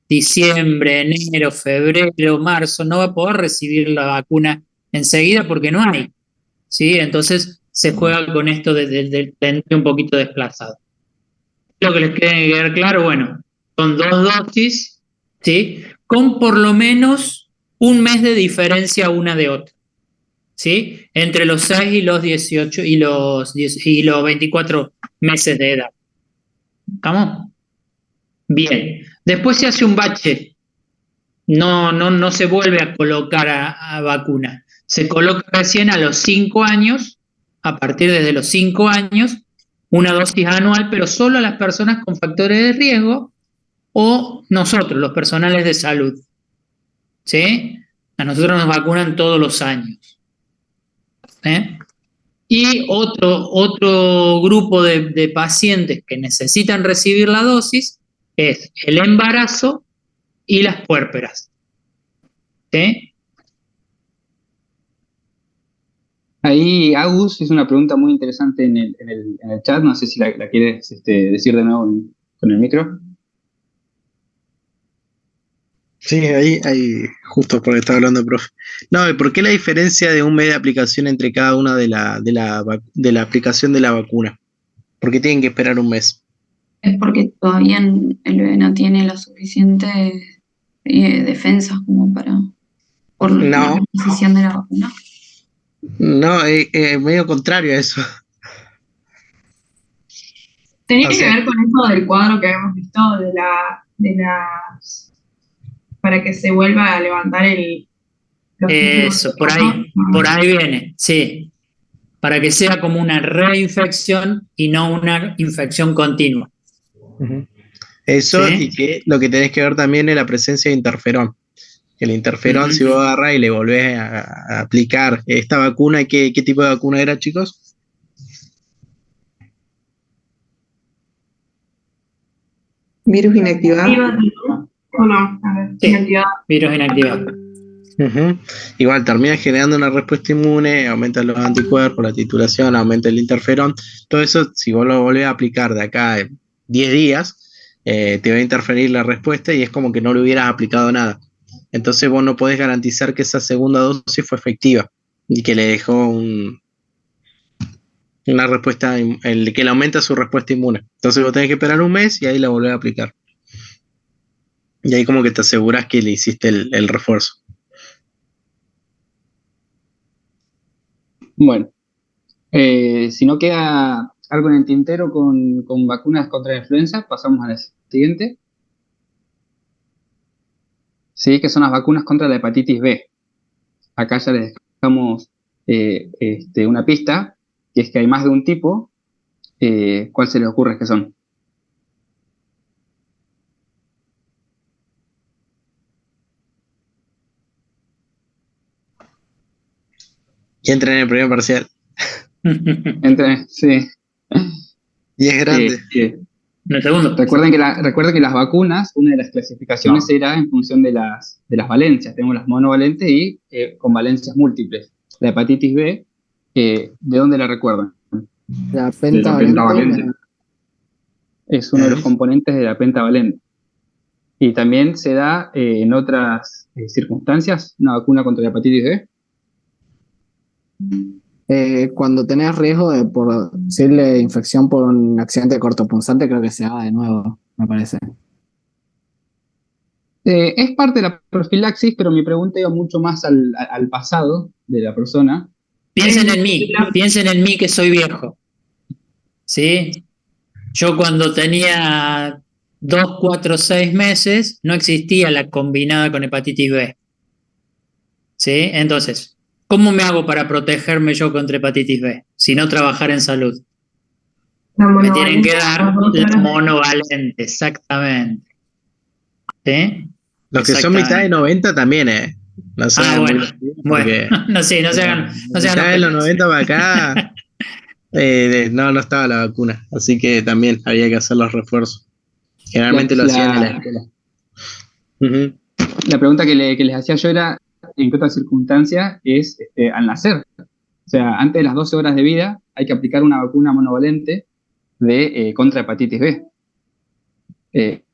diciembre, enero, febrero, marzo, no va a poder recibir la vacuna enseguida porque no hay, ¿sí? Entonces se juega con esto del tener un poquito desplazado. Lo que les quede quedar claro, bueno, son 2 dosis, ¿sí? Con por lo menos un mes de diferencia una de otra, ¿sí? Entre los 6 y los 18 y los 24 meses de edad. ¿Estamos? Bien. Después se hace un bache. No se vuelve a colocar a vacuna. Se coloca recién a los 5 años, a partir desde los 5 años, una dosis anual, pero solo a las personas con factores de riesgo o nosotros, los personales de salud. ¿Sí? A nosotros nos vacunan todos los años. ¿Eh? Y otro grupo de pacientes que necesitan recibir la dosis es el embarazo y las puérperas. ¿Sí? Ahí Agus hizo una pregunta muy interesante en el chat, no sé si la quieres decir de nuevo con el micro. Sí, ahí, justo porque estaba hablando, profe. No, ¿por qué la diferencia de un mes de aplicación entre cada una de la aplicación de la vacuna? ¿Por qué tienen que esperar un mes? Es porque todavía el bebé no tiene la suficiente defensas como por la No, precisión de la vacuna. no, es medio contrario a eso. Tenía O que sea, ver con eso del cuadro que habíamos visto de las para que se vuelva a levantar los Eso, por ahí viene, sí. Para que sea como una reinfección y no una infección continua. eso, ¿Sí? y que lo que tenés que ver también es la presencia de interferón. El interferón, si vos agarrás y le volvés a aplicar esta vacuna, ¿qué tipo de vacuna era, chicos? Virus inactivado. ¿O no? A ver, Sí, inactivado. virus inactivado. Igual termina generando una respuesta inmune, aumenta los anticuerpos, la titulación, aumenta el interferón. Todo eso, si vos lo volvés a aplicar de acá a 10 días, te va a interferir la respuesta y es como que no le hubieras aplicado nada. Entonces vos no podés garantizar que esa segunda dosis fue efectiva y que le dejó una respuesta, que le aumenta su respuesta inmune. Entonces vos tenés que esperar un mes y ahí la volvés a aplicar. Y ahí como que te aseguras que le hiciste el refuerzo. Bueno, si no queda algo en el tintero con vacunas contra la influenza, pasamos a la siguiente. Sí, que son las vacunas contra la hepatitis B. Acá ya les dejamos una pista, que es que hay más de un tipo. ¿Cuál se les ocurre que son? Y entra en el primer parcial. Sí. Y es grande. El segundo. Recuerden que las vacunas, una de las clasificaciones era en función de las valencias. Tenemos las monovalentes y con valencias múltiples. La hepatitis B, ¿de dónde la recuerdan? La pentavalente. Es uno de los componentes de la pentavalente. Y también se da en otras circunstancias una vacuna contra la hepatitis B. Cuando tenés riesgo de posible infección por un accidente cortopunzante, creo que se haga de nuevo, me parece. Es parte de la profilaxis, pero mi pregunta iba mucho más al pasado de la persona. Piensen en mí que soy viejo. ¿Sí? Yo cuando tenía 2, 4, 6 meses no existía la combinada con hepatitis B. ¿Sí? Entonces, ¿cómo me hago para protegerme yo contra hepatitis B? Si no trabajar en salud. Me tienen que dar la monovalente, exactamente. ¿Sí? Los que son mitad de 90 también, No se hagan bueno. porque No se hagan mitad de los 90 para acá no estaba la vacuna, así que también había que hacer los refuerzos. Generalmente lo hacían en la escuela. La pregunta que les hacía yo era, ¿en qué otra circunstancia es al nacer? O sea, antes de las 12 horas de vida hay que aplicar una vacuna monovalente contra hepatitis B.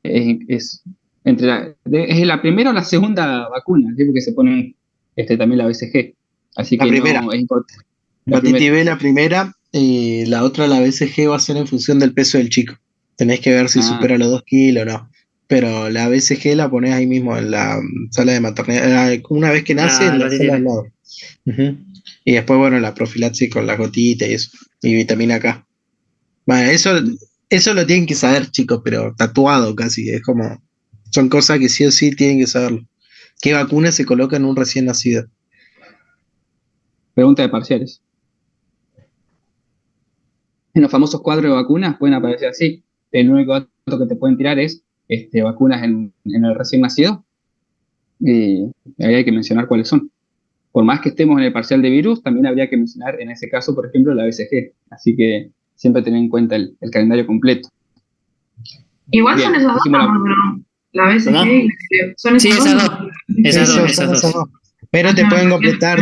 es es la primera o la segunda vacuna, ¿sí? Porque se pone también la BCG. Así La que primera. no es importante. La Hepatitis primera. B la primera, y la otra, la BCG, va a ser en función del peso del chico. Tenés que ver si Ah, supera los 2 kilos o no. Pero la BCG la ponés ahí mismo en la sala de maternidad. Una vez que nace, La en la hepatitis sala al B. lado. Ujú. Y después, bueno, la profilaxis con las gotitas y eso. Y vitamina K. Bueno, eso lo tienen que saber, chicos, pero tatuado casi. Es como, son cosas que sí o sí tienen que saberlo. ¿Qué vacuna se coloca en un recién nacido? pregunta de parciales. En los famosos cuadros de vacunas pueden aparecer así. El único dato que te pueden tirar es vacunas en el recién nacido. Y ahí hay que mencionar cuáles son. Por más que estemos en el parcial de virus, también habría que mencionar en ese caso, por ejemplo, la BCG. Así que siempre tener en cuenta el calendario completo. Igual son Bien, esas dos, dijimos ¿no? La BCG ¿Cómo? y la que son Sí, esas esas dos. dos. Esas dos, Eso, esas son esas dos. dos. Pero te Ajá, pueden porque completar,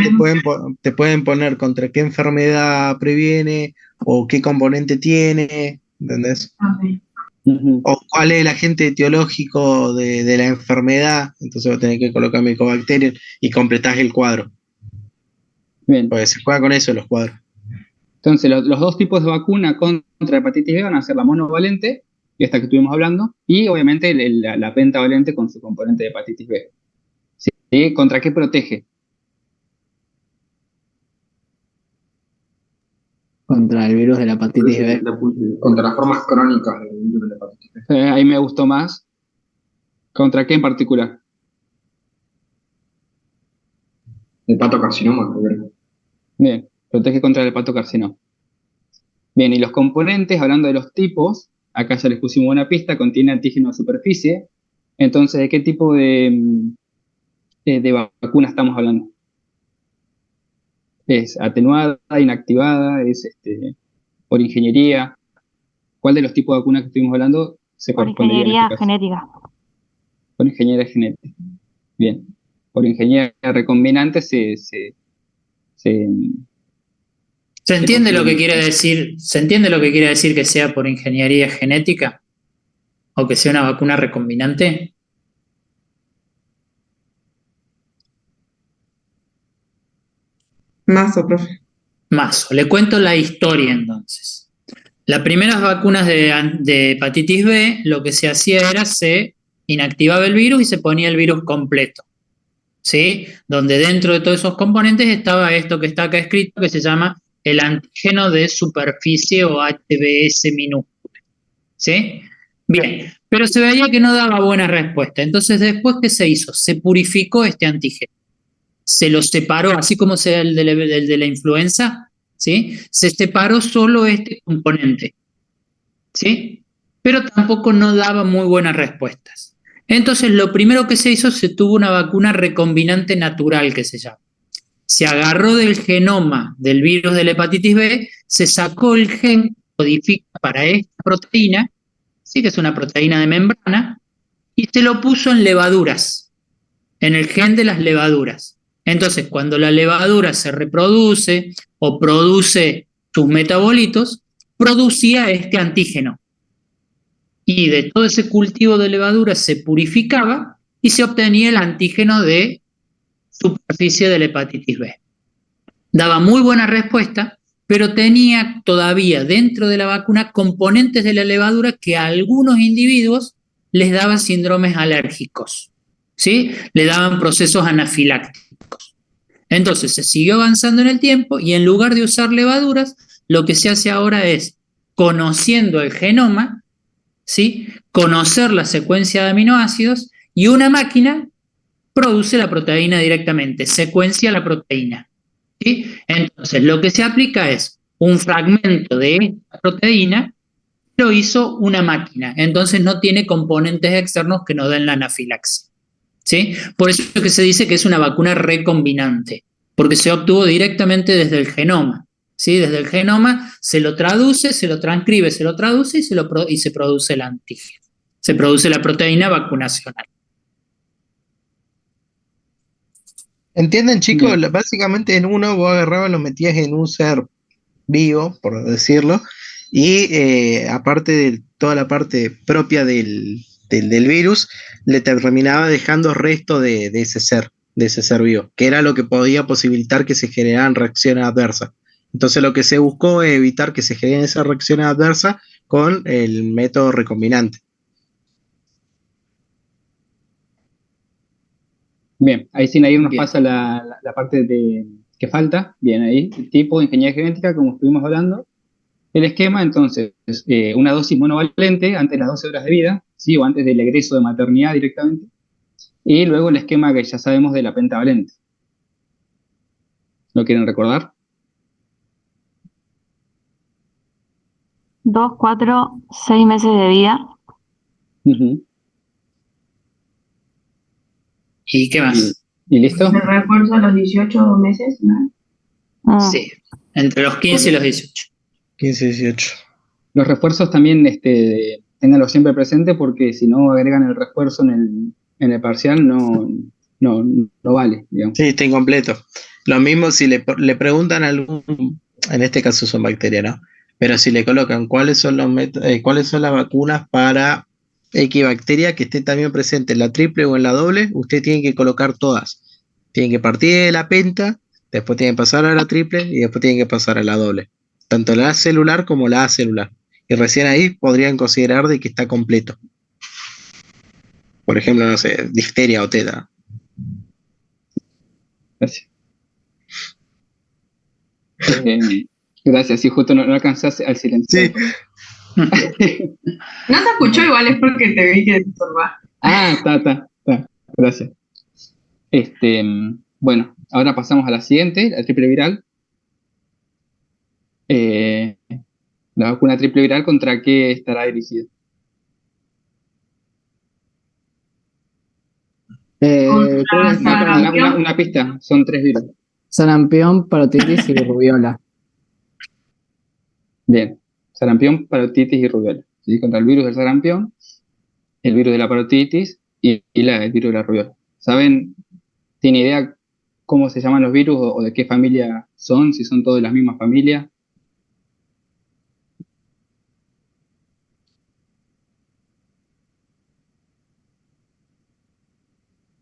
te pueden poner contra qué enfermedad previene o qué componente tiene, ¿entendés? ok. Ujú. O cuál es el agente etiológico de la enfermedad. Entonces vas a tener que colocar Mycobacterium y completás el cuadro. Bien. Porque se juega con eso los cuadros. Entonces, los dos tipos de vacuna contra hepatitis B van a ser la monovalente, y esta que estuvimos hablando, y obviamente la pentavalente con su componente de hepatitis B. ¿Sí? ¿Contra qué protege? Contra el virus de la hepatitis B. Contra las formas crónicas del virus de la hepatitis B. Ahí me gustó más. ¿Contra qué en particular? Hepatocarcinoma, creo. Bien, protege contra el hepatocarcinoma. Bien, y los componentes, hablando de los tipos, acá ya les pusimos una pista, contiene antígeno de superficie. Entonces, ¿de qué tipo de vacuna estamos hablando? ¿Es atenuada, inactivada, es por ingeniería? ¿Cuál de los tipos de vacunas que estuvimos hablando se Por correspondería en este ingeniería caso? genética. Por ingeniería genética. Bien. Por ingeniería recombinante se ¿Se entiende lo que construyen. quiere decir? ¿Se entiende lo que quiere decir que sea por ingeniería genética? ¿O que sea una vacuna recombinante? Mazo, profe. Mazo. Le cuento la historia entonces. Las primeras vacunas de hepatitis B, lo que se hacía era se inactivaba el virus y se ponía el virus completo, ¿sí? Donde dentro de todos esos componentes estaba esto que está acá escrito, que se llama el antígeno de superficie o HBs minúsculo, ¿sí? Bien, pero se veía que no daba buena respuesta. Entonces, después, ¿qué se hizo? Se purificó este antígeno, se lo separó, así como sea el de la influenza, ¿sí? Se separó solo este componente, ¿sí? Pero tampoco no daba muy buenas respuestas. Entonces, lo primero que se hizo, se tuvo una vacuna recombinante natural, que se llama. Se agarró del genoma del virus de la hepatitis B, se sacó el gen que codifica para esta proteína, sí que es una proteína de membrana, y se lo puso en levaduras, en el gen de las levaduras. Entonces, cuando la levadura se reproduce o produce sus metabolitos, producía este antígeno. Y de todo ese cultivo de levadura se purificaba y se obtenía el antígeno de superficie de la hepatitis B. Daba muy buena respuesta, pero tenía todavía dentro de la vacuna componentes de la levadura que a algunos individuos les daban síndromes alérgicos, ¿sí? Le daban procesos anafilácticos. Entonces se siguió avanzando en el tiempo y en lugar de usar levaduras, lo que se hace ahora es, conociendo el genoma, ¿sí? Conocer la secuencia de aminoácidos y una máquina produce la proteína directamente, secuencia la proteína, ¿sí? Entonces, lo que se aplica es un fragmento de esta proteína, lo hizo una máquina, entonces no tiene componentes externos que no den la anafilaxia, ¿sí? Por eso es que se dice que es una vacuna recombinante, porque se obtuvo directamente desde el genoma, ¿sí? Desde el genoma se lo traduce, se lo transcribe, se lo traduce y se produce el antígeno, se produce la proteína vacunacional. ¿Entienden, chicos? Bien. Básicamente en uno vos agarrabas, lo metías en un ser vivo, por decirlo, y aparte de toda la parte propia del del virus, le terminaba dejando resto de ese ser vivo, que era lo que podía posibilitar que se generaran reacciones adversas. Entonces lo que se buscó es evitar que se generen esas reacciones adversas con el método recombinante. Bien, ahí sin ahí nos Bien. pasa la parte que falta. Bien, ahí, el tipo de ingeniería genética, como estuvimos hablando. El esquema, entonces, una dosis monovalente antes de las 12 horas de vida, ¿sí? O antes del egreso de maternidad directamente. Y luego el esquema que ya sabemos de la pentavalente. ¿Lo quieren recordar? 2, 4, 6 meses de vida. Ujú. ¿Y qué más? ¿Y listo? El refuerzo a los 18 meses, ¿no? Sí, entre los 15 y los 18. 15, 18. Los refuerzos también ténganlo siempre presente porque si no agregan el refuerzo en el parcial no vale, digamos. Sí, está incompleto. Lo mismo si le preguntan a algún, en este caso son bacterias, ¿no? Pero si le colocan cuáles son cuáles son las vacunas para X bacteria que esté también presente en la triple o en la doble, usted tiene que colocar todas. Tiene que partir de la penta, después tiene que pasar a la triple y después tiene que pasar a la doble. Tanto la A celular como la A celular. Y recién ahí podrían considerar de que está completo. Por ejemplo, no sé, difteria o tétano. Gracias. Gracias, sí, justo no alcanzaste al silencio. Sí. No se escuchó, igual es porque te vi que estorbar. Ah, está. Gracias. Bueno, ahora pasamos a la siguiente, la triple viral. La vacuna triple viral, ¿contra qué estará dirigida? Creo que está para Una pista, son 3 virus. sarampión, parotitis y rubiola. Bien, sarampión, parotitis y rubiola. ¿Sí? Contra el virus del sarampión, el virus de la parotitis y el virus de la rubiola. ¿Saben? ¿Tiene idea cómo se llaman los virus o de qué familia son? Si son todos de la misma familia.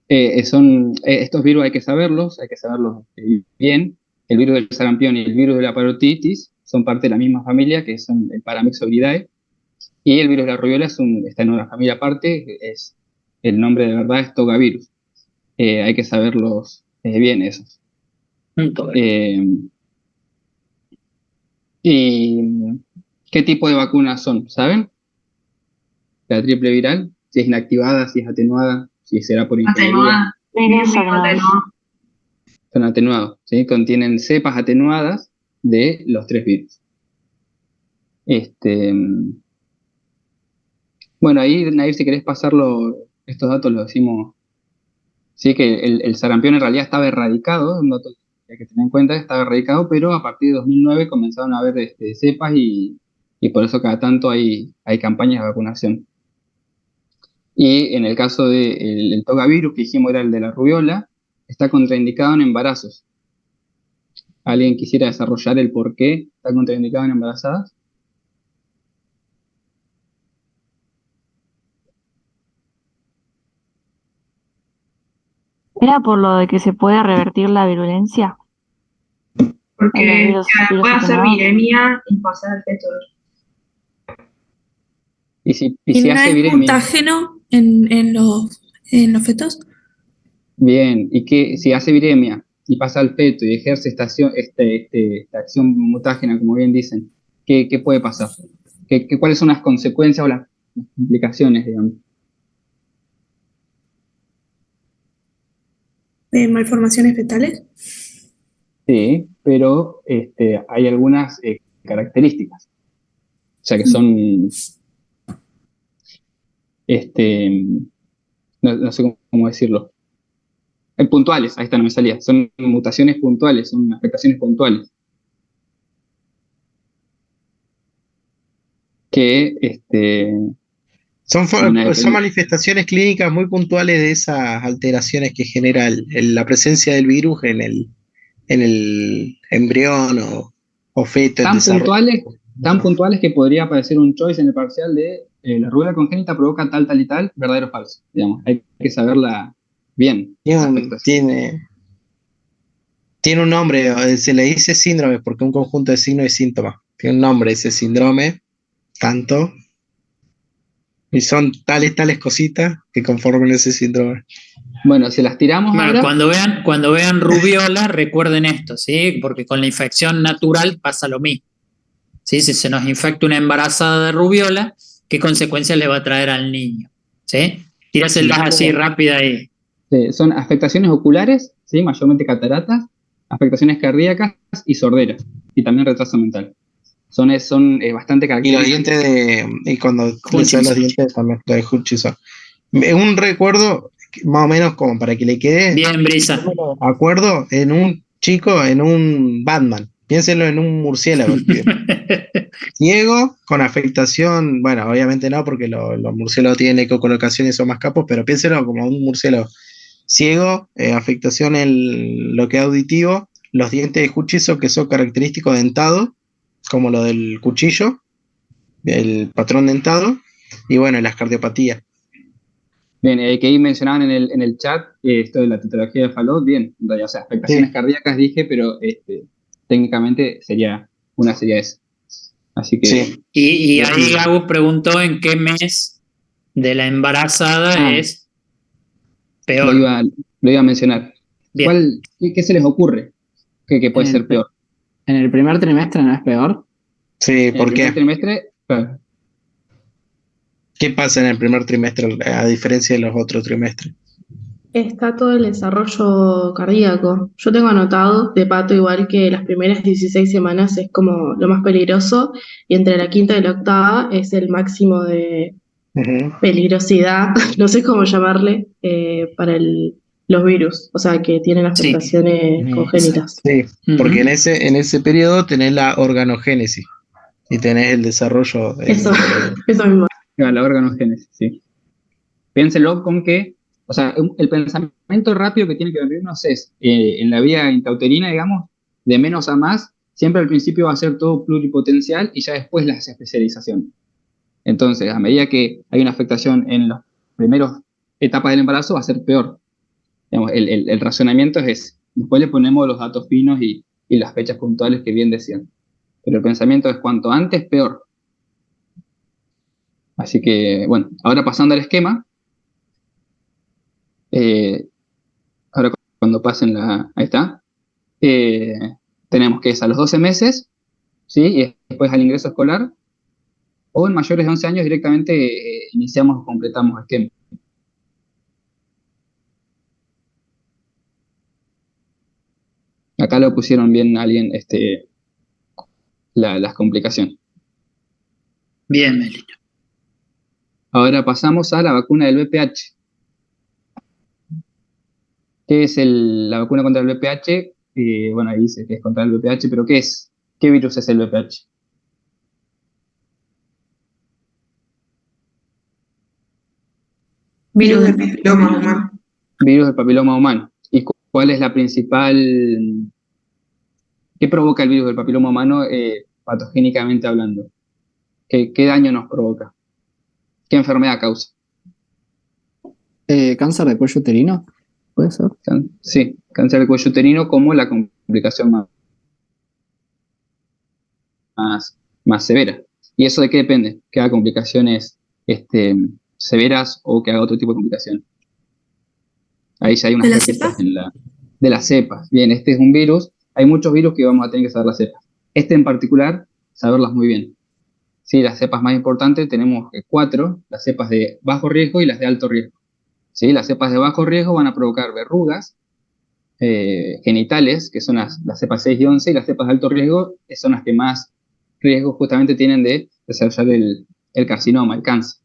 Estos virus hay que saberlos bien. El virus del sarampión y el virus de la parotitis son parte de la misma familia, que son el Paramyxoviridae. Y el virus de la rubiola está en una familia aparte, el nombre de verdad es Togavirus. Hay que saberlos bien esos. ¿Y qué tipo de vacunas son? ¿Saben? La triple viral, si es inactivada, si es atenuada, si será por ingeniería. Son atenuados, ¿sí? Contienen cepas atenuadas de los 3 virus. Bueno, ahí, Nair, si querés pasarlo, estos datos los decimos. Sí, que el sarampión en realidad estaba erradicado, un dato que hay que tener en cuenta, estaba erradicado, pero a partir de 2009 comenzaron a haber cepas y por eso cada tanto hay campañas de vacunación. Y en el caso del togavirus, que dijimos era el de la rubiola, está contraindicado en embarazos. ¿Alguien quisiera desarrollar el por qué está contraindicado en embarazadas? ¿Era por lo de que se puede revertir la virulencia? Porque puede hacer viremia y pasar al feto. ¿Y si no hace es viremia? mutágeno en los fetos? Bien, y que si hace viremia y pasa al feto y ejerce esta acción mutágena, como bien dicen, ¿qué puede pasar? ¿Cuáles son las consecuencias o las implicaciones, digamos? ¿Malformaciones fetales? Sí, pero hay algunas características. O sea que son, no sé cómo decirlo. Puntuales, ahí está, no me salía. Son mutaciones puntuales, son afectaciones puntuales. Son manifestaciones clínicas muy puntuales de esas alteraciones que genera la presencia del virus en el embrión o feto. Tan puntuales que podría aparecer un choice en el parcial de la rubiola congénita provoca tal, tal y tal, verdadero o falso, digamos. Hay que saberla bien. Tiene un nombre, se le dice síndrome porque es un conjunto de signos y síntomas. Tiene un nombre ese síndrome, tanto, y son tales cositas que conforman ese síndrome. Bueno, si las tiramos Bueno, ahora, cuando vean rubiola, recuerden esto, ¿sí? Porque con la infección natural pasa lo mismo. ¿Sí? Si se nos infecta una embarazada de rubiola, ¿qué consecuencias le va a traer al niño? ¿Sí? Tíraselas así rápida ahí. son afectaciones oculares, ¿sí? Mayormente cataratas, afectaciones cardíacas y sorderas, y también retraso mental. Son bastante Y los características. dientes y cuando le salen los dientes también, lo de Hutchinson. Es un recuerdo más o menos como para que le quede. Bien, Brisa. Acuerdo en un chico, en un Batman. Piénsenlo en un murciélago. Ciego, con afectación, bueno, obviamente no, porque los murciélagos tienen ecocolocación y son más capos, pero piénsenlo como un murciélago. Ciego, afectación en lo que es auditivo, los dientes de Hutchinson que son característicos dentados, como lo del cuchillo, el patrón dentado, y bueno, las cardiopatías. Bien, que ahí mencionaban en el chat esto de la tetralogía de Fallot, bien, o sea, afectaciones cardíacas dije, pero técnicamente una sería esa. Así que... Sí. Y ahí Agus preguntó en qué mes de la embarazada es peor. Lo iba a mencionar. ¿Qué se les ocurre que puede ser peor? ¿En el primer trimestre no es peor? Sí, ¿por qué? En el primer trimestre, claro. ¿Qué pasa en el primer trimestre a diferencia de los otros trimestres? Está todo el desarrollo cardíaco. Yo tengo anotado de pato igual que las primeras 16 semanas es como lo más peligroso y entre la quinta y la octava es el máximo de peligrosidad, no sé cómo llamarle, para los virus, o sea, que tienen afectaciones congénitas. Sí, porque en ese periodo tenés la organogénesis y tenés el desarrollo. Eso mismo. La organogénesis, sí. Piénselo con que, o sea, el pensamiento rápido que tiene que venirnos es, en la vía intrauterina, digamos, de menos a más, siempre al principio va a ser todo pluripotencial y ya después las especializaciones. Entonces, a medida que hay una afectación en las primeras etapas del embarazo, va a ser peor. Digamos, el razonamiento es ese. Después le ponemos los datos finos y las fechas puntuales que bien decían. Pero el pensamiento es cuanto antes, peor. Así que, bueno, ahora pasando al esquema. Ahora cuando pasen ahí está. Tenemos que es a los 12 meses, ¿sí? Y después al ingreso escolar. O en mayores de 11 años directamente iniciamos o completamos esquema. Acá lo pusieron bien alguien las complicaciones. Bien, Melina. Ahora pasamos a la vacuna del VPH. ¿Qué es la vacuna contra el VPH? Bueno, ahí dice que es contra el VPH, pero ¿qué es? ¿Qué virus es el VPH? Virus del papiloma humano. Virus del papiloma humano. ¿Y cuál es la principal? ¿Qué provoca el virus del papiloma humano patogénicamente hablando? ¿Qué daño nos provoca? ¿Qué enfermedad causa? ¿Cáncer de cuello uterino? ¿Puede ser? Sí, cáncer de cuello uterino como la complicación más severa. ¿Y eso de qué depende? Que haga complicaciones severas o que haga otro tipo de complicaciones. Ahí ya hay unas respuestas de las cepas. Bien, este es un virus. Hay muchos virus que vamos a tener que saber las cepas. Este en particular, saberlas muy bien. Sí, las cepas más importantes tenemos 4, las cepas de bajo riesgo y las de alto riesgo. ¿Sí? Las cepas de bajo riesgo van a provocar verrugas genitales, que son las cepas 6 y 11, y las cepas de alto riesgo son las que más riesgo justamente tienen de desarrollar el carcinoma, el cáncer.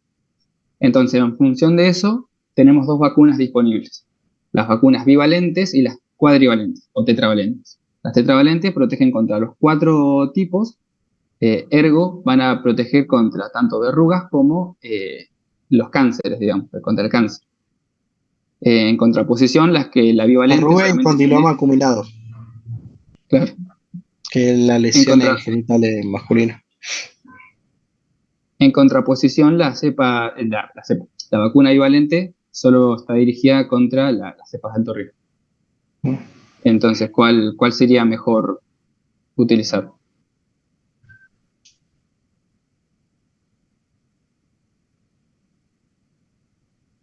Entonces, en función de eso, tenemos 2 vacunas disponibles. Las vacunas bivalentes y las cuadrivalentes o tetravalentes. Las tetravalentes protegen contra los 4 tipos, ergo van a proteger contra tanto verrugas como los cánceres, digamos, contra el cáncer. En contraposición, la bivalente... Verruga y condiloma acumulado. Claro. Que es la lesión genital masculina. En contraposición, la vacuna bivalente solo está dirigida contra las cepas de alto riesgo. Entonces, ¿cuál sería mejor utilizar?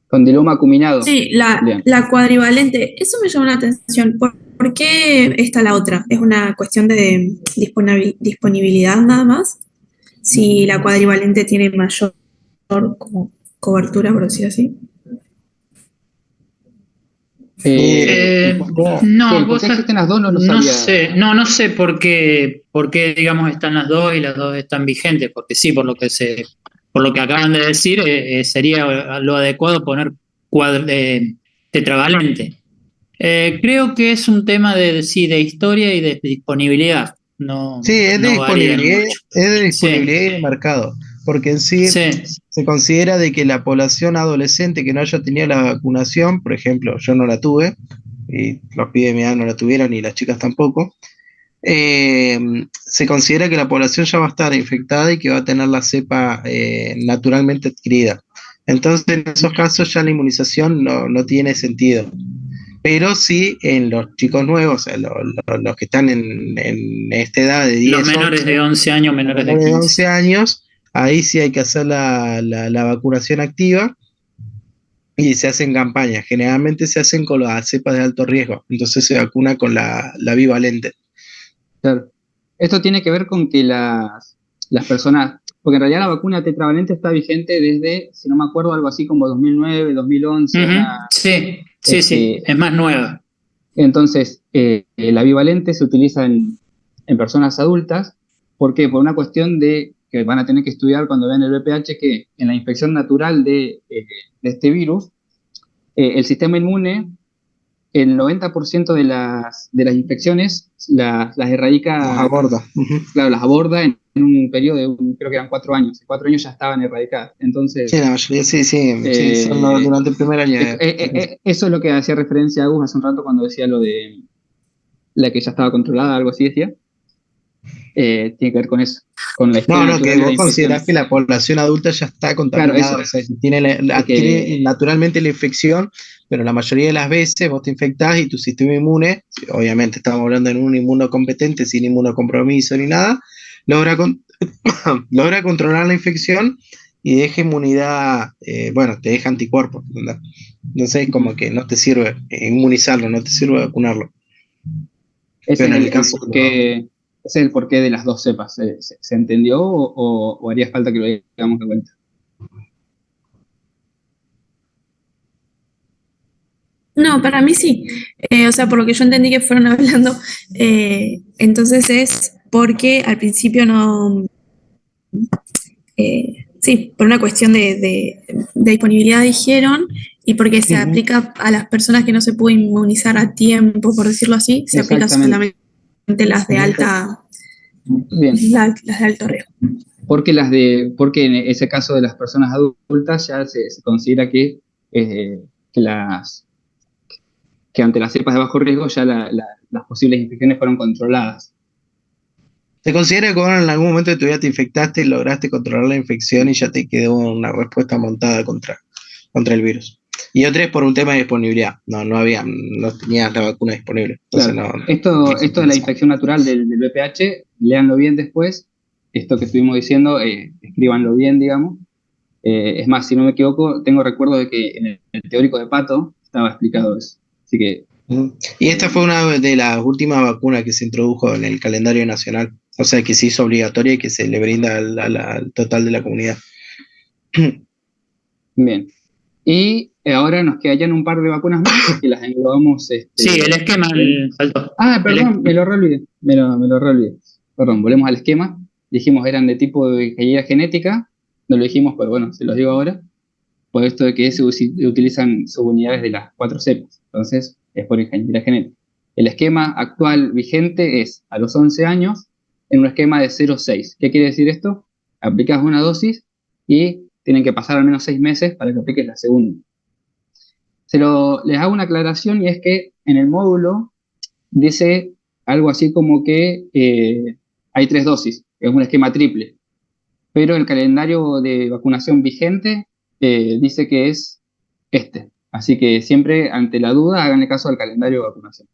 Condiloma acuminado. Sí, Bien. la cuadrivalente, eso me llama la atención. ¿Por qué está la otra? ¿Es una cuestión de disponibilidad nada más? Si la cuadrivalente tiene mayor como cobertura, por decir así. No, ¿por qué existen las dos? No lo no sabía. no sé por qué, digamos, están las dos y las dos están vigentes, porque sí, por lo que acaban de decir, sería lo adecuado poner tetravalente. Creo que es un tema sí, de historia y de disponibilidad. No, Sí, es de no varían disponibilidad, mucho. es de disponibilidad Sí, y de mercado, porque en sí sí. se considera de que la población adolescente que no haya tenido la vacunación, por ejemplo, yo no la tuve, y los pibes de mi edad no la tuvieron, y las chicas tampoco, se considera que la población ya va a estar infectada y que va a tener la cepa naturalmente adquirida. Entonces, en esos casos ya la inmunización no tiene sentido. Pero sí en los chicos nuevos, o sea, los que están en esta edad de 10, Los menores de 11 años, menores de menores de 15. 11 años, ahí sí hay que hacer la vacunación activa y se hacen campañas. Generalmente se hacen con las cepas de alto riesgo, entonces se vacuna con la bivalente. Claro. Esto tiene que ver con que las personas, porque en realidad la vacuna tetravalente está vigente desde, si no me acuerdo, algo así como 2009, 2011. Sí, es más nueva. Entonces, la bivalente se utiliza en personas adultas. ¿Por qué? Por una cuestión de que van a tener que estudiar cuando vean el VPH, que en la infección natural de este virus, el sistema inmune, el 90% de las infecciones las erradica. Las aborda. Claro, las aborda en un periodo de, creo que eran 4 años. En 4 años ya estaban erradicadas. Entonces, Sí, la mayoría sí, son durante el primer año. Eso es lo que hacía referencia a Gus hace un rato cuando decía lo de la que ya estaba controlada, algo así decía. Tiene que ver con eso, con la historia No, natural que de la vos infección. considerás que la población adulta ya está contaminada, Claro, eso. o sea, adquiere naturalmente la infección, pero la mayoría de las veces vos te infectás y tu sistema inmune, obviamente estamos hablando de un inmunocompetente, sin inmunocompromiso ni nada, logra controlar la infección y deja inmunidad, te deja anticuerpos, ¿verdad? Entonces como que no te sirve inmunizarlo, no te sirve vacunarlo. Ese es el porqué de las dos cepas. ¿Se entendió o haría falta que lo digamos de vuelta? No, para mí sí. O sea, por lo que yo entendí que fueron hablando, entonces es porque al principio no. Sí, por una cuestión de disponibilidad dijeron, y porque se aplica a las personas que no se pueden inmunizar a tiempo, por decirlo así, se aplica solamente las de alta. Bien. Las de alto riesgo. Porque en ese caso de las personas adultas ya se considera que ante las cepas de bajo riesgo ya las posibles infecciones fueron controladas. Se considera que en algún momento de tu vida te infectaste y lograste controlar la infección y ya te quedó una respuesta montada contra el virus. Y otra es por un tema de disponibilidad. No tenías la vacuna disponible. Entonces claro. Esto de la infección natural del VPH, léanlo bien después. Esto que estuvimos diciendo, escríbanlo bien, digamos. Es más, si no me equivoco, tengo recuerdo de que en el teórico de Pato estaba explicado eso. Así que. Y esta fue una de las últimas vacunas que se introdujo en el calendario nacional. O sea, que se hizo obligatoria y que se le brinda al total de la comunidad. Bien. Y ahora nos quedan un par de vacunas más que las englobamos. Sí, el esquema faltó. Perdón, me lo reolvidé. Me lo reolvidé. Perdón, volvemos al esquema. Dijimos eran de tipo de ingeniería genética. No lo dijimos, pero bueno, se los digo ahora. Por esto de que se utilizan subunidades de las 4 cepas. Entonces, es por ingeniería genética. El esquema actual vigente es a los 11 años en un esquema de 0,6. ¿Qué quiere decir esto? Aplicas una dosis y tienen que pasar al menos 6 meses para que apliques la segunda. Les hago una aclaración y es que en el módulo dice algo así como que hay 3 dosis, es un esquema triple. pero el calendario de vacunación vigente dice que es este. Así que siempre, ante la duda, háganle caso al calendario de vacunación.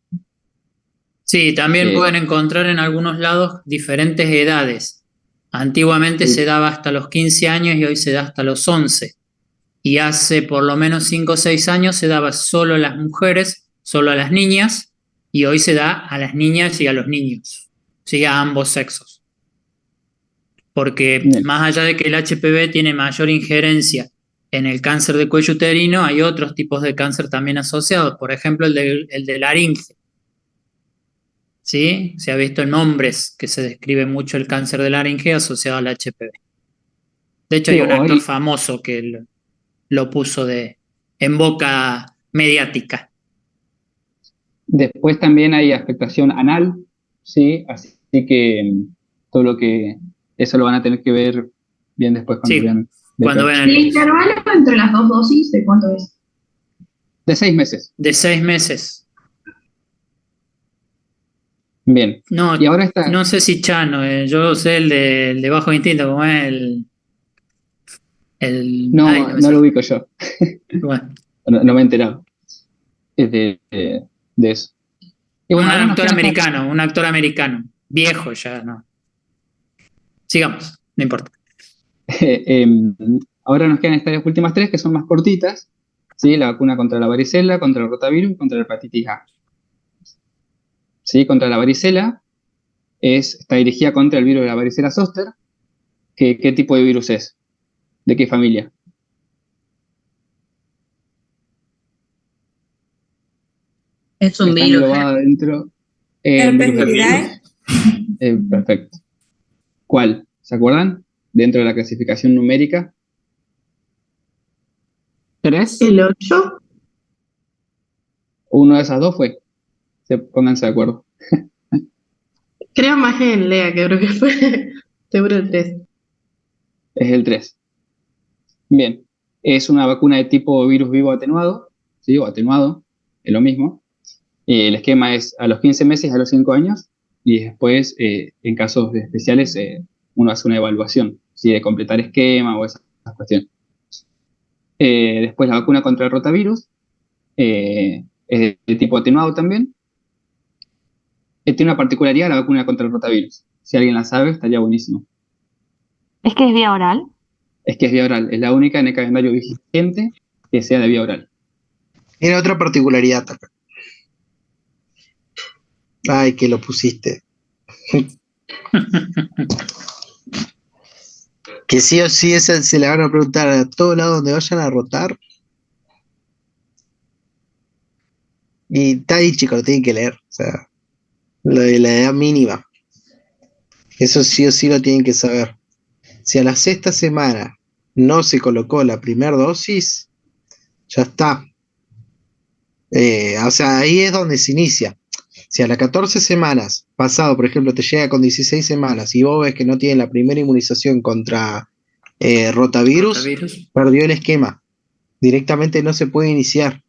Sí, también Eh, pueden encontrar en algunos lados diferentes edades. Antiguamente Sí. se daba hasta los 15 años y hoy se da hasta los 11. Y hace por lo menos 5 o 6 años se daba solo a las mujeres, solo a las niñas, y hoy se da a las niñas y a los niños, sí, a ambos sexos. Porque Bien. más allá de que el HPV tiene mayor injerencia en el cáncer de cuello uterino, hay otros tipos de cáncer también asociados, por ejemplo el de laringe. ¿Sí? Se ha visto en hombres que se describe mucho el cáncer de laringe asociado al HPV. De hecho, hay Sí, un actor hoy, famoso que lo puso en boca mediática. después también hay afectación anal, ¿sí? Así que todo lo que... Eso lo van a tener que ver bien después cuando Sí, vean cuando BPH. vean ¿El intervalo entre las dos dosis de cuánto es? De 6 meses. de 6 meses. Bien. No, Y ahora está... no sé si Chano, yo sé el de bajo instinto, como es ay, No, no me no lo sale. ubico yo. Bueno, No me he enterado de eso. Y bueno, ahora nos quedan un actor americano, viejo ya, no. Sigamos, no importa. ahora nos quedan estas últimas 3 que son más cortitas, ¿sí? La vacuna contra la varicela, contra el rotavirus y contra la hepatitis A. ¿Sí? Contra la varicela está dirigida contra el virus de la varicela zoster. ¿Qué tipo de virus es? ¿De qué familia? Es un Está virus. englobada dentro un Herpes virus viridae. perfecto. ¿Cuál? ¿Se acuerdan? Dentro de la clasificación numérica. 3. ¿El 8? Uno de esas dos fue. Pónganse de acuerdo. Creo más en Lea, que creo que fue. Seguro el 3. Es el 3. Bien. Es una vacuna de tipo virus vivo atenuado, ¿sí? O atenuado, es lo mismo. El esquema es a los 15 meses, a los 5 años, y después, en casos especiales, uno hace una evaluación, ¿sí? De completar esquema o esas cuestiones. Después la vacuna contra el rotavirus, es de tipo atenuado también. Tiene una particularidad la vacuna contra el rotavirus. Si alguien la sabe, estaría buenísimo. ¿Es que es vía oral? Es que es vía oral. Es la única en el calendario vigente que sea de vía oral. Tiene otra particularidad acá. Ay, que lo pusiste. Que sí o sí esa se le van a preguntar a todos lados donde vayan a rotar. Y está ahí, chicos, lo tienen que leer. O sea, la edad mínima. Eso sí o sí lo tienen que saber. Si a la 6ª semana no se colocó la primera dosis, ya está. O sea, ahí es donde se inicia. Si a las 14 semanas, pasado, por ejemplo, te llega con 16 semanas y vos ves que no tiene la primera inmunización contra rotavirus, perdió el esquema. Directamente no se puede iniciar.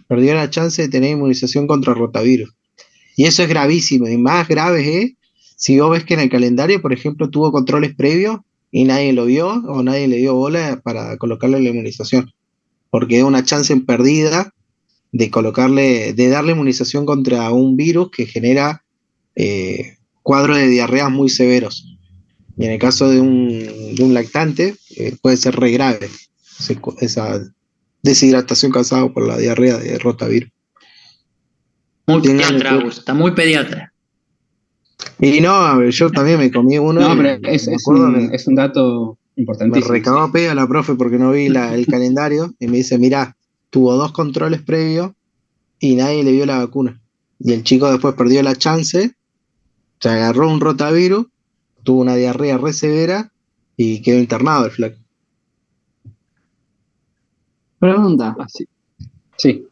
Perdió la chance de tener inmunización contra rotavirus. Y eso es gravísimo. Y más grave es si vos ves que en el calendario, por ejemplo, tuvo controles previos y nadie lo vio o nadie le dio bola para colocarle la inmunización. Porque es una chance perdida de darle inmunización contra un virus que genera cuadros de diarreas muy severos. Y en el caso de un lactante, puede ser re grave esa deshidratación causada por la diarrea de rotavirus. Muy pediatra, Agus, está muy pediatra. Y no, yo también me comí uno. No, pero es un dato importantísimo. Me recabó a pedo la profe porque no vi el calendario y me dice, mirá, tuvo 2 controles previos y nadie le vio la vacuna. Y el chico después perdió la chance, se agarró un rotavirus, tuvo una diarrea re severa y quedó internado el flaco. Pregunta. Sí.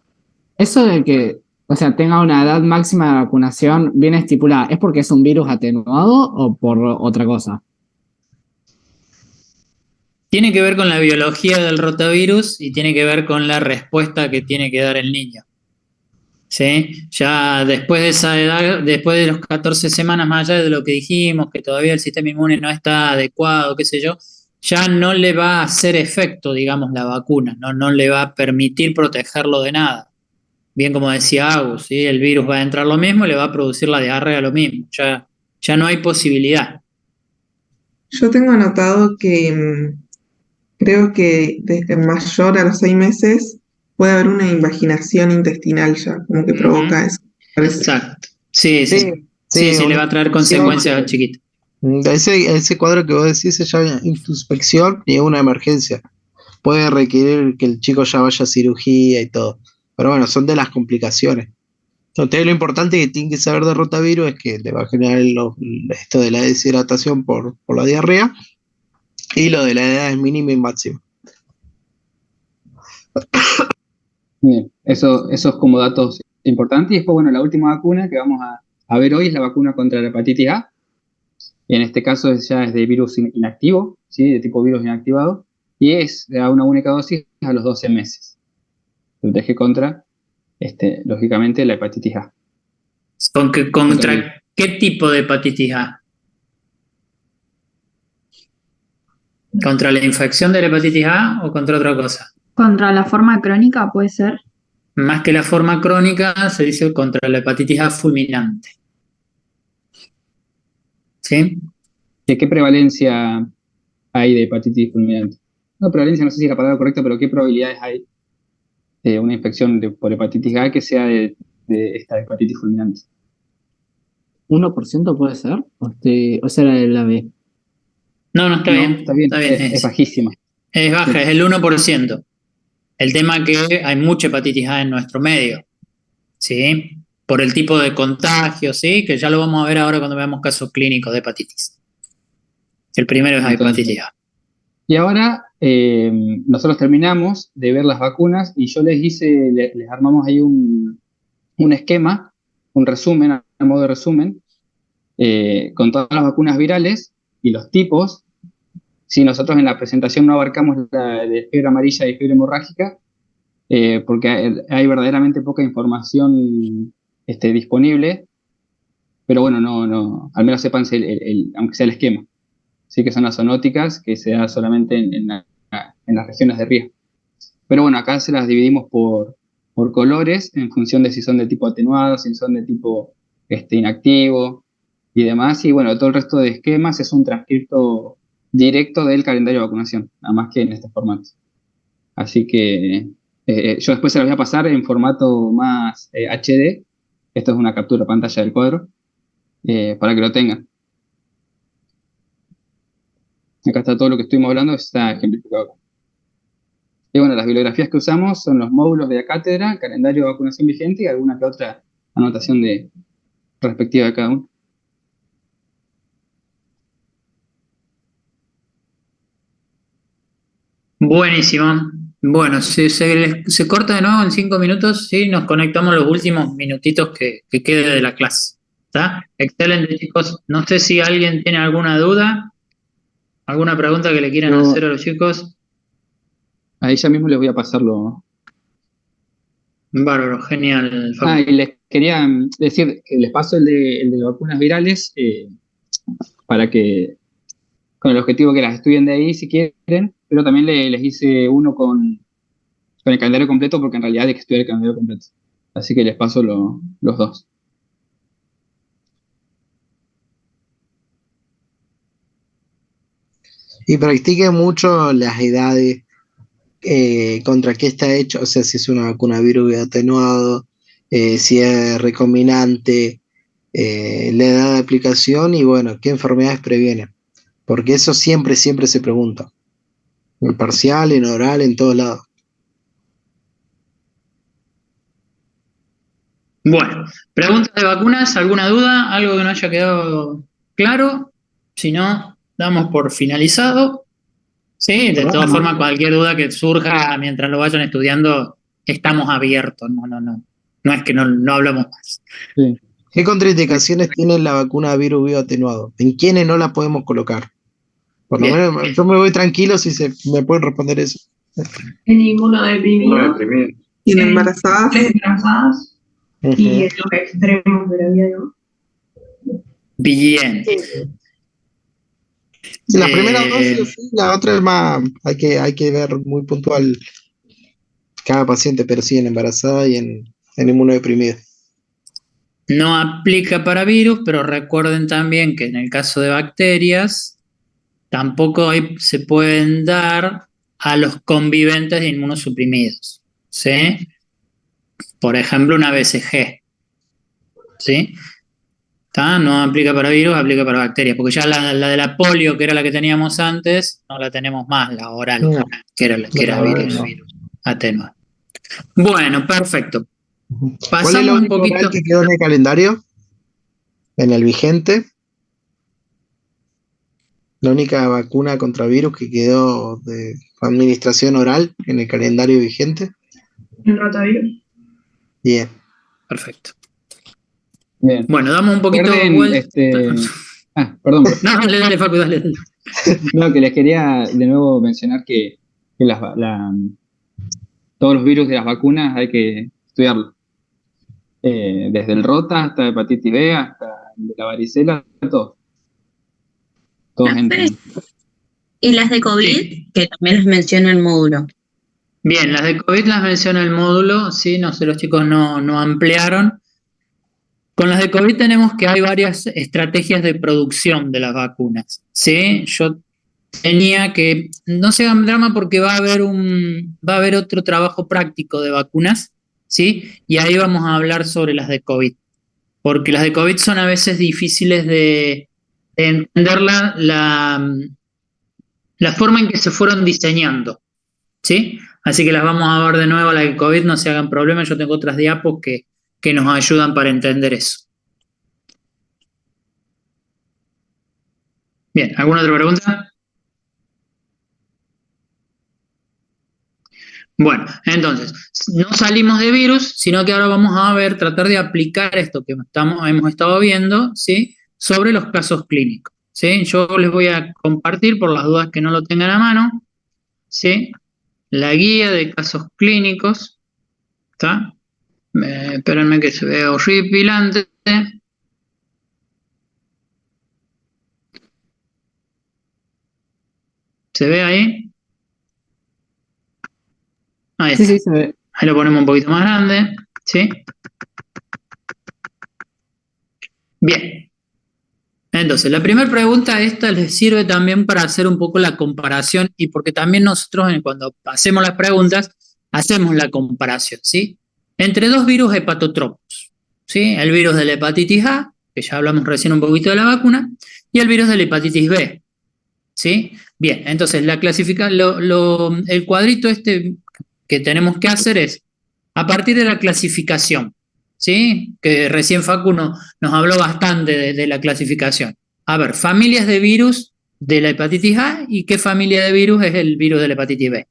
Eso de que, o sea, tenga una edad máxima de vacunación bien estipulada, ¿es porque es un virus atenuado o por otra cosa? Tiene que ver con la biología del rotavirus y tiene que ver con la respuesta que tiene que dar el niño. ¿Sí? Ya después de esa edad, después de los 14 semanas, más allá de lo que dijimos, que todavía el sistema inmune no está adecuado, qué sé yo, ya no le va a hacer efecto, digamos, la vacuna, no le va a permitir protegerlo de nada. Bien como decía Agus, ¿sí? El virus va a entrar lo mismo y le va a producir la diarrea lo mismo. Ya no hay posibilidad. Yo tengo anotado que creo que desde mayor a los 6 meses puede haber una invaginación intestinal ya, como que provoca eso. Parece. Exacto. Sí, le va a traer consecuencias al chiquito. Ese cuadro que vos decís se llama intuspección y es una emergencia. Puede requerir que el chico ya vaya a cirugía y todo. Pero bueno, son de las complicaciones. Entonces lo importante que tienen que saber de rotavirus es que le va a generar esto de la deshidratación por la diarrea y lo de la edad es mínima y máxima. Bien, eso es como datos importantes. Y después, bueno, la última vacuna que vamos a ver hoy es la vacuna contra la hepatitis A. Y en este caso ya es de virus inactivo, ¿sí? De tipo virus inactivado. Y es a una única dosis a los 12 meses. Protege contra, lógicamente, la hepatitis A. ¿Contra qué tipo de hepatitis A? ¿Contra la infección de la hepatitis A o contra otra cosa? Contra la forma crónica puede ser. Más que la forma crónica, se dice contra la hepatitis A fulminante. ¿Sí? ¿De qué prevalencia hay de hepatitis fulminante? No, prevalencia no sé si es la palabra correcta, pero ¿qué probabilidades hay de una infección por hepatitis A que sea de esta hepatitis fulminante? 1% puede ser, o será la B. No, está bien. Está bien. Es bajísima. Es baja, es el 1%. El tema es que hay mucha hepatitis A en nuestro medio, ¿sí? Por el tipo de contagio, ¿sí? Que ya lo vamos a ver ahora cuando veamos casos clínicos de hepatitis. El primero es la hepatitis A. Y ahora nosotros terminamos de ver las vacunas y yo les armamos ahí un esquema, un resumen, a modo de resumen, con todas las vacunas virales y los tipos. Si nosotros en la presentación no abarcamos la de fiebre amarilla y fiebre hemorrágica, porque hay verdaderamente poca información disponible, pero bueno, no, al menos sepan aunque sea el esquema. Sí, que son las zoonóticas, que se da solamente en las regiones de riesgo. Pero bueno, acá se las dividimos por colores, en función de si son de tipo atenuado, si son de tipo inactivo y demás. Y bueno, todo el resto de esquemas es un transcripto directo del calendario de vacunación, nada más que en este formato. Así que yo después se las voy a pasar en formato más HD. Esto es una captura de pantalla del cuadro, para que lo tengan. Acá está todo lo que estuvimos hablando, está ejemplificado acá. Y bueno, las bibliografías que usamos son los módulos de la cátedra, el calendario de vacunación vigente y alguna que otra anotación respectiva de cada uno. Buenísimo. Bueno, si se corta de nuevo en 5 minutos, sí, nos conectamos los últimos minutitos que quede de la clase. ¿Está? Excelente, chicos. No sé si alguien tiene alguna duda, alguna pregunta que le quieran hacer a los chicos. Ahí ya mismo les voy a pasarlo. Bárbaro, genial. Y les quería decir que les paso el de vacunas virales para que, con el objetivo que las estudien de ahí si quieren, pero también les hice uno con el calendario completo, porque en realidad hay que estudiar el calendario completo. Así que les paso los dos. Y practiquen mucho las edades, contra qué está hecho, o sea, si es una vacuna virus atenuado, si es recombinante, la edad de aplicación y bueno, qué enfermedades previenen. Porque eso siempre se pregunta. En parcial, en oral, en todos lados. Bueno, preguntas de vacunas, ¿alguna duda? ¿Algo que no haya quedado claro? Si no, damos por finalizado. Sí, de todas formas, cualquier duda que surja mientras lo vayan estudiando, estamos abiertos. No es que no hablamos más. Sí. ¿Qué contraindicaciones tiene la vacuna virus bioatenuado? ¿En quiénes no la podemos colocar? Por lo menos yo me voy tranquilo si me pueden responder eso. En inmunodeprimidos, y en embarazadas y en los extremos de la vida, ¿no? Bien. Sí, la primera Eh, dosis, sí, la otra es más, hay que ver muy puntual cada paciente, pero sí en embarazada y en inmunodeprimido. no aplica para virus, pero recuerden también que en el caso de bacterias, tampoco se pueden dar a los conviventes de inmunosuprimidos, ¿sí? Por ejemplo, una BCG, ¿sí? ¿Tá? No aplica para virus, aplica para bacterias, porque ya la de la polio, que era la que teníamos antes, no la tenemos más, la oral, No, que era virus no. atenuado. Bueno, perfecto. ¿Cuál es la Pasamos un única oral poquito. que quedó en el calendario? En el vigente. La única vacuna contra virus que quedó de administración oral en el calendario vigente. El rotavirus. Bien. Perfecto. Bien. Bueno, damos un poquito de Recuerden, vuelta. perdón, pues. No, dale, Facu, dale. No, que les quería de nuevo mencionar que todos los virus de las vacunas hay que estudiarlos. Desde el rota hasta hepatitis B, hasta el de la varicela, todos entran. Y las de COVID, que también las menciona el módulo. Bien, las de COVID las menciona el módulo, sí, no sé, los chicos no ampliaron. Con las de COVID tenemos que hay varias estrategias de producción de las vacunas, ¿sí? Yo tenía que, no se hagan drama porque va a haber otro trabajo práctico de vacunas, ¿sí? Y ahí vamos a hablar sobre las de COVID, porque las de COVID son a veces difíciles de entender la forma en que se fueron diseñando, ¿sí? Así que las vamos a ver de nuevo a la de COVID, no se hagan problemas, yo tengo otras diapos que nos ayudan para entender eso. Bien, ¿alguna otra pregunta? Bueno, entonces, no salimos de virus, sino que ahora vamos a ver, tratar de aplicar esto que hemos estado viendo, ¿sí? Sobre los casos clínicos, ¿sí? Yo les voy a compartir, por las dudas que no lo tengan a mano, ¿sí? La guía de casos clínicos, ¿está? Espérenme que se vea horripilante. ¿Se ve ahí? Ahí está. Sí, se ve. Ahí lo ponemos un poquito más grande, ¿sí? Bien. Entonces, la primera pregunta esta les sirve también para hacer un poco la comparación y porque también nosotros cuando hacemos las preguntas hacemos la comparación, ¿sí? Entre dos virus hepatotropos, ¿sí? El virus de la hepatitis A, que ya hablamos recién un poquito de la vacuna, y el virus de la hepatitis B, ¿sí? Bien, entonces el cuadrito este que tenemos que hacer es, a partir de la clasificación, ¿sí? Que recién Facu nos habló bastante de la clasificación. A ver, familias de virus de la hepatitis A y qué familia de virus es el virus de la hepatitis B.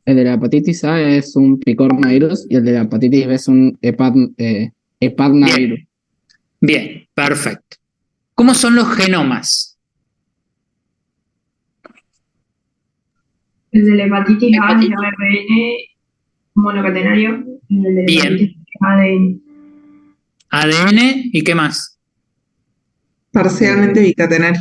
El de la hepatitis A es un picornavirus y el de la hepatitis B es un hepatnavirus. Bien, perfecto. ¿Cómo son los genomas? El de la hepatitis A es ARN monocatenario y el de la hepatitis B es ADN. ADN y qué más. Parcialmente bicatenario.